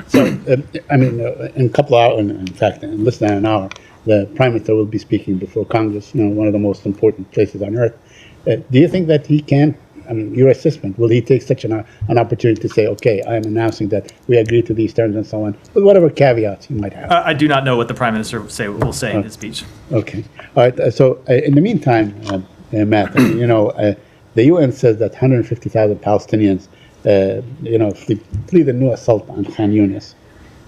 So, in a couple of hours, in fact, in less than an hour, the Prime Minister will be speaking before Congress, one of the most important places on earth. Do you think that he can, your assessment, will he take such an opportunity to say, okay, I am announcing that we agree to these terms and so on, with whatever caveats he might have? I do not know what the Prime Minister will say in his speech. Okay. All right. So, in the meantime, Matt, the UN says that 150,000 Palestinians, flee the new assault on Khan Younis.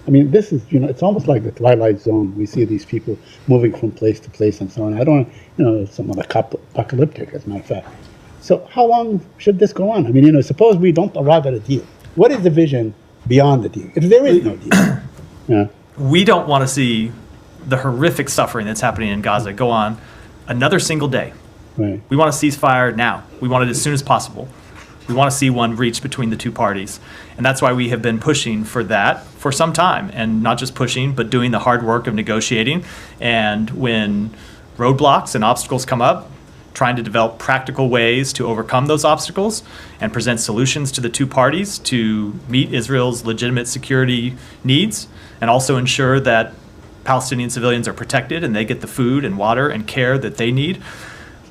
This is, it's almost like the Twilight Zone. We see these people moving from place to place and so on. I don't, it's somewhat apocalyptic, as a matter of fact. So how long should this go on? Suppose we don't arrive at a deal. What is the vision beyond the deal, if there is no deal? We don't want to see the horrific suffering that's happening in Gaza go on another single day. Right. We want a ceasefire now. We want it as soon as possible. We want to see one reached between the two parties. And that's why we have been pushing for that for some time. And not just pushing, but doing the hard work of negotiating. And when roadblocks and obstacles come up, trying to develop practical ways to overcome those obstacles and present solutions to the two parties to meet Israel's legitimate security needs, and also ensure that Palestinian civilians are protected and they get the food and water and care that they need.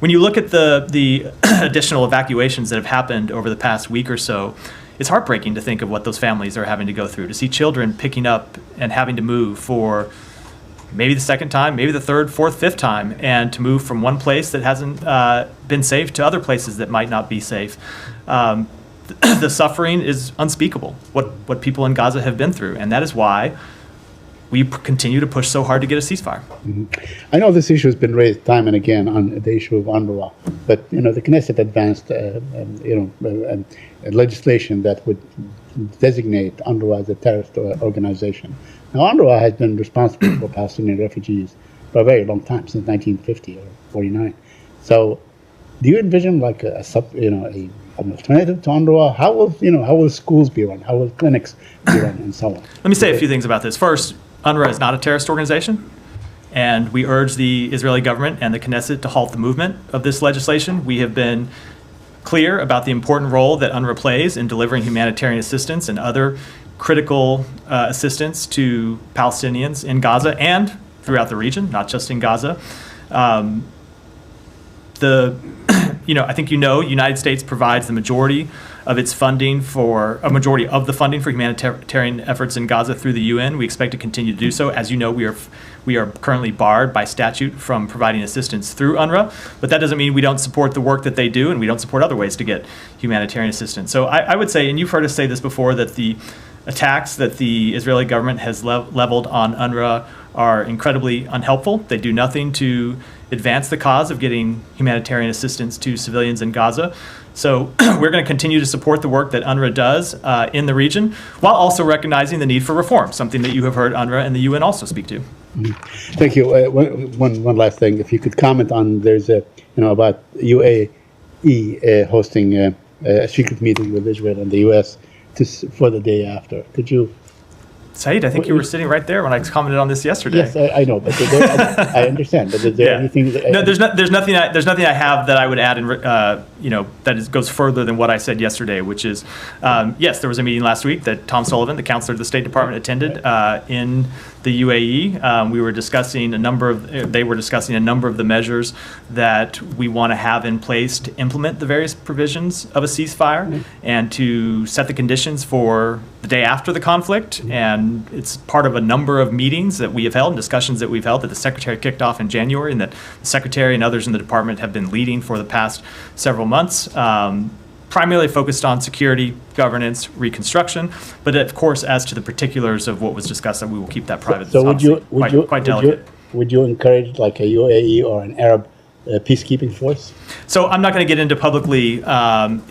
When you look at the additional evacuations that have happened over the past week or so, it's heartbreaking to think of what those families are having to go through, to see children picking up and having to move for maybe the second time, maybe the third, fourth, fifth time, and to move from one place that hasn't been safe to other places that might not be safe. The suffering is unspeakable, what people in Gaza have been through, and that is why we continue to push so hard to get a ceasefire. I know this issue has been raised time and again on the issue of UNRWA, but the Knesset advanced legislation that would designate UNRWA as a terrorist organization. Now, UNRWA has been responsible for Palestinian refugees for a very long time, since 1950 or 49. So, do you envision like an alternative to UNRWA? How will schools be run? How will clinics be run, and so on? Let me say a few things about this. First, UNRWA is not a terrorist organization, and we urge the Israeli government and the Knesset to halt the movement of this legislation. We have been clear about the important role that UNRWA plays in delivering humanitarian assistance and other critical assistance to Palestinians in Gaza and throughout the region, not just in Gaza. I think United States provides the majority of its funding a majority of the funding for humanitarian efforts in Gaza through the UN. We expect to continue to do so. As you know, we are currently barred by statute from providing assistance through UNRWA, but that doesn't mean we don't support the work that they do, and we don't support other ways to get humanitarian assistance. So I would say, and you've heard us say this before, that the attacks that the Israeli government has leveled on UNRWA are incredibly unhelpful. They do nothing to advance the cause of getting humanitarian assistance to civilians in Gaza. So we're going to continue to support the work that UNRWA does in the region, while also recognizing the need for reform, something that you have heard UNRWA and the UN also speak to. Thank you. One last thing, if you could comment on, there's about UAE hosting a secret meeting with Israel and the US for the day after. Could you? Saeed, I think you were sitting right there when I commented on this yesterday. Yes, I know, but I understand. But is there anything? No, there's nothing I have that I would add, that goes further than what I said yesterday. Which is, yes, there was a meeting last week that Tom Sullivan, the counselor of the State Department, attended in the UAE. We were discussing they were discussing a number of the measures that we want to have in place to implement the various provisions of a ceasefire and to set the conditions for the day after the conflict. And it's part of a number of meetings that we have held and discussions that we've held that the Secretary kicked off in January, and that the Secretary and others in the department have been leading for the past several months. Primarily focused on security, governance, reconstruction, but of course, as to the particulars of what was discussed, we will keep that private. So quite delicate. Would you encourage like a UAE or an Arab peacekeeping force? So I'm not going to get into publicly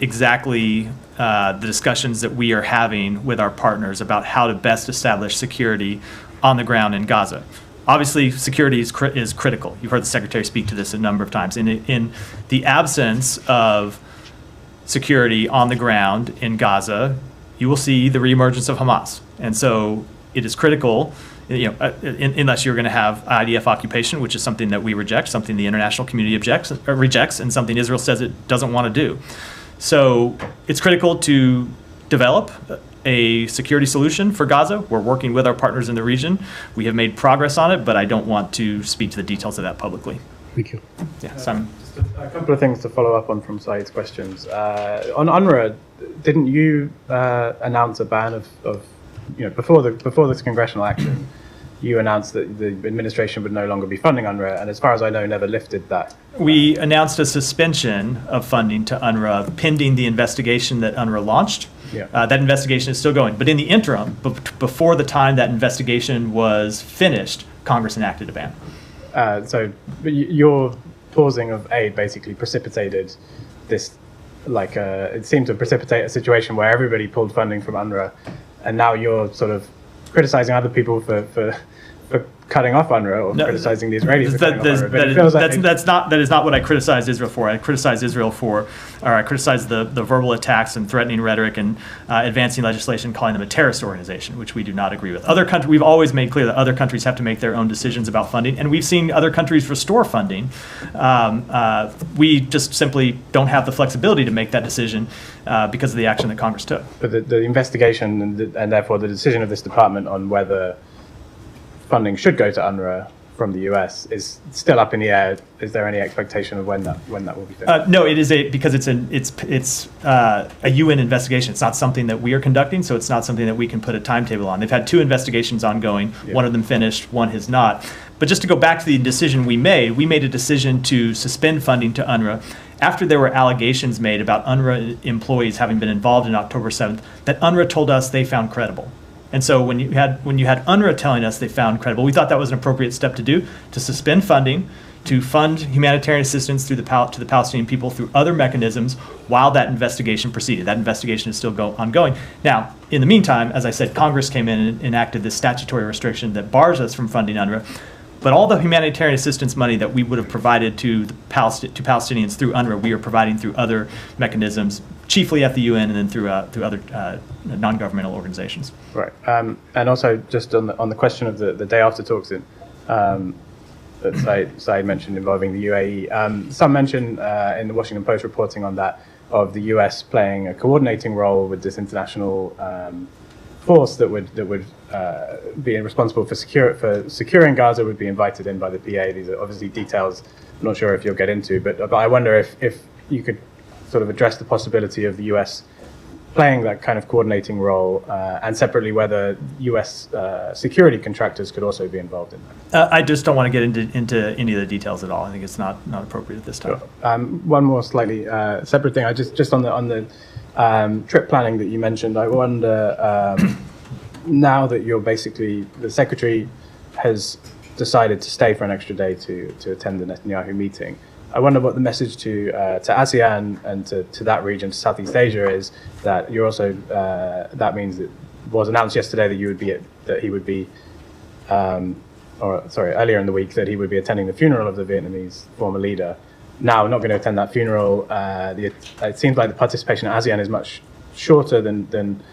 exactly the discussions that we are having with our partners about how to best establish security on the ground in Gaza. Obviously, security is critical. You've heard the Secretary speak to this a number of times. In the absence of security on the ground in Gaza, you will see the reemergence of Hamas. And so it is critical, unless you're going to have IDF occupation, which is something that we reject, something the international community rejects, and something Israel says it doesn't want to do. So it's critical to develop a security solution for Gaza. We're working with our partners in the region. We have made progress on it, but I don't want to speak to the details of that publicly. Thank you. Yeah, Simon. Just a couple of things to follow up on from Saeed's questions. On UNRWA, didn't you announce a ban of before this congressional action? You announced that the administration would no longer be funding UNRWA, and as far as I know, never lifted that. We announced a suspension of funding to UNRWA pending the investigation that UNRWA launched. Yeah. That investigation is still going. But in the interim, before the time that investigation was finished, Congress enacted a ban. So your pausing of aid basically precipitated this, it seemed to precipitate a situation where everybody pulled funding from UNRWA, and now you're sort of criticizing other people for cutting off UNRWA, or criticizing the Israelis for cutting off UNRWA. But it feels like that is not what I criticized Israel for. I criticized Israel for, or I criticized the verbal attacks and threatening rhetoric and advancing legislation calling them a terrorist organization, which we do not agree with. Other countries, we've always made clear that other countries have to make their own decisions about funding, and we've seen other countries restore funding. We just simply don't have the flexibility to make that decision because of the action that Congress took. But the investigation and therefore the decision of this department on whether funding should go to UNRWA from the US is still up in the air. Is there any expectation of when that will be finished? No, it is because it's a UN investigation. It's not something that we are conducting, so it's not something that we can put a timetable on. They've had 2 investigations ongoing. Yeah. One of them finished, one has not. But just to go back to the decision we made a decision to suspend funding to UNRWA after there were allegations made about UNRWA employees having been involved in October 7th that UNRWA told us they found credible. And so when you had UNRWA telling us they found credible, we thought that was an appropriate step to do, to suspend funding, to fund humanitarian assistance to the Palestinian people through other mechanisms while that investigation proceeded. That investigation is still ongoing. Now, in the meantime, as I said, Congress came in and enacted this statutory restriction that bars us from funding UNRWA. But all the humanitarian assistance money that we would have provided to Palestinians through UNRWA, we are providing through other mechanisms, chiefly at the UN and then through other non-governmental organizations. Right. And also just on the question of the day after talks that Saeed mentioned involving the UAE, some mention in the Washington Post reporting on that of the US playing a coordinating role with this international force that would be responsible for securing Gaza, would be invited in by the PA. These are obviously details I'm not sure if you'll get into, but I wonder if you could sort of address the possibility of the US playing that kind of coordinating role, and separately whether US security contractors could also be involved in that. I just don't want to get into any of the details at all. I think it's not appropriate at this time. Sure. One more slightly separate thing. I just on the trip planning that you mentioned, I wonder, now that you're basically, the secretary has decided to stay for an extra day to attend the Netanyahu meeting, I wonder what the message to ASEAN and to that region, to Southeast Asia, is that you're also, that means it was announced yesterday earlier in the week that he would be attending the funeral of the Vietnamese former leader. Now, not going to attend that funeral. It seems like the participation at ASEAN is much shorter than